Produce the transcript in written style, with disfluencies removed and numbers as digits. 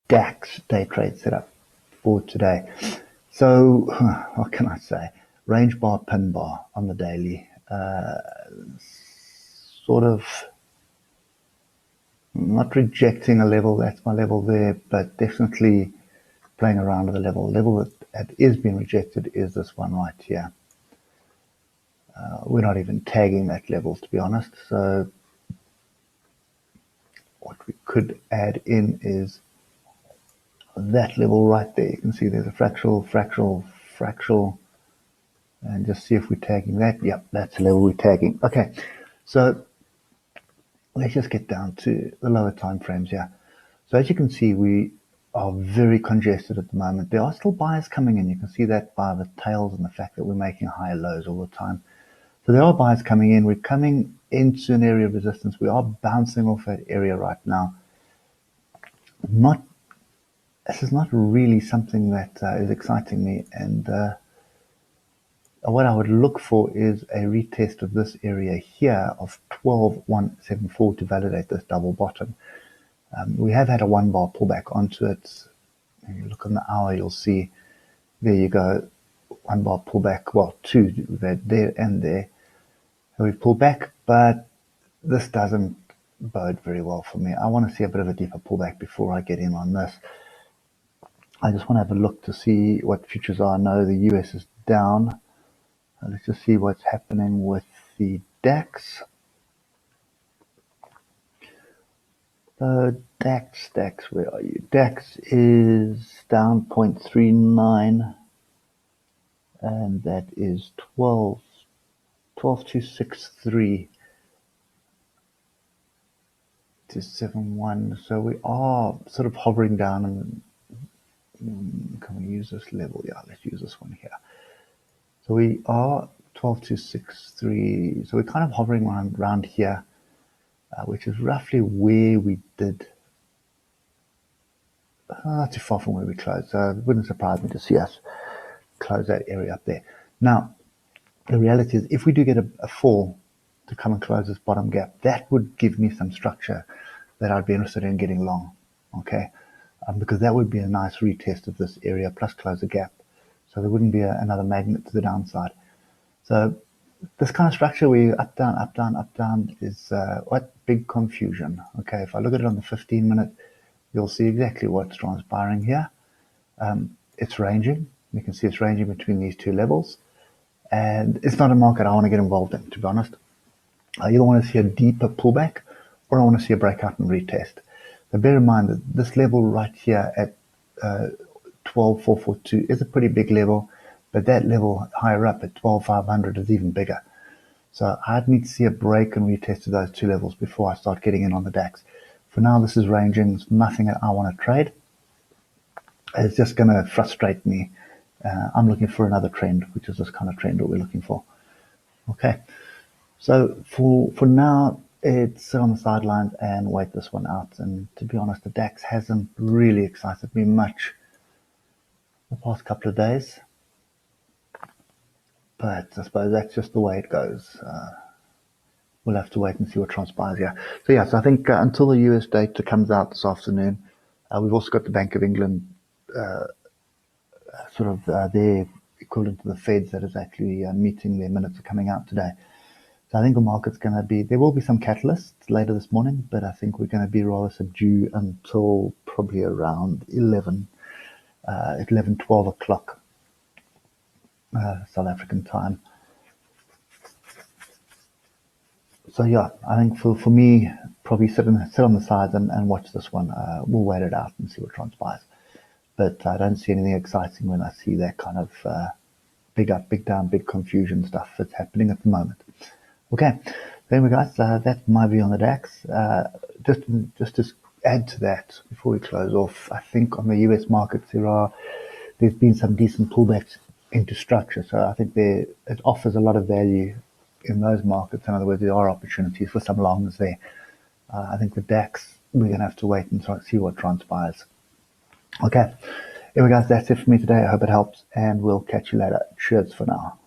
DAX day trade setup for today. So, what can I say? Range bar, pin bar on the daily. Sort of not rejecting a level, that's my level there, but definitely playing around with the level. The level that is being rejected is this one right here. We're not even tagging that level, to be honest. So what we could add in is that level right there. You can see there's a fractional, and just see if we're tagging that. Yep, that's the level we're tagging. Okay, so let's just get down to the lower time frames here. So as you can see, we are very congested at the moment. There are still buyers coming in. You can see that by the tails and the fact that we're making higher lows all the time. So there are buyers coming in. We're coming into an area of resistance. We are bouncing off that area right now. This is not really something that is exciting me. And what I would look for is a retest of this area here of 12,174 to validate this double bottom. We have had a 1 bar pullback onto it. If you look on the hour, you'll see, there you go, 1 bar pullback, well, 2, we've had there and there. So we've pulled back, but this doesn't bode very well for me. I want to see a bit of a deeper pullback before I get in on this. I just want to have a look to see what futures are. I know the US is down. Let's just see what's happening with the DAX. DAX, where are you? DAX is down 0.39, and that is 12,263 to 71. So we are sort of hovering down, and can we use this level? Yeah, let's use this one here. So we are 12,263. So we're kind of hovering around here, which is roughly where we did. Not too far from where we closed. So it wouldn't surprise me to see us close that area up there. Now, the reality is, if we do get a fall to come and close this bottom gap, that would give me some structure that I'd be interested in getting long, okay? Because that would be a nice retest of this area plus close a gap. So there wouldn't be another magnet to the downside. So this kind of structure where you up, down is what big confusion. Okay, if I look at it on the 15-minute, you'll see exactly what's transpiring here. It's ranging. You can see it's ranging between these two levels. And it's not a market I want to get involved in, to be honest. I either want to see a deeper pullback or I want to see a breakout and retest. So bear in mind that this level right here at 12,442 is a pretty big level, but that level higher up at 12,500 is even bigger. So I'd need to see a break and retest of those two levels before I start getting in on the DAX. For now, this is ranging. It's nothing that I want to trade. It's just going to frustrate me. I'm looking for another trend, which is this kind of trend that we're looking for. Okay, so for now, it's sit on the sidelines and wait this one out. And to be honest, the DAX hasn't really excited me much the past couple of days. But I suppose that's just the way it goes. We'll have to wait and see what transpires here. So yeah, so I think until the US data comes out this afternoon, we've also got the Bank of England their equivalent to the Feds that is actually meeting. Their minutes are coming out today. So I think the market's going to be, there will be some catalysts later this morning, but I think we're going to be rather subdued until probably around 12 o'clock South African time. So yeah, I think for me, probably sit on the sides and watch this one. We'll wait it out and see what transpires. But I don't see anything exciting when I see that kind of big up, big down, big confusion stuff that's happening at the moment. Okay, so anyway guys, that's my view on the DAX. Just to add to that before we close off, I think on the US markets there's been some decent pullbacks into structure. So I think it offers a lot of value in those markets. In other words, there are opportunities for some longs there. I think the DAX, we're going to have to wait and see what transpires. Okay, anyway guys, that's it for me today. I hope it helps, and we'll catch you later. Cheers for now.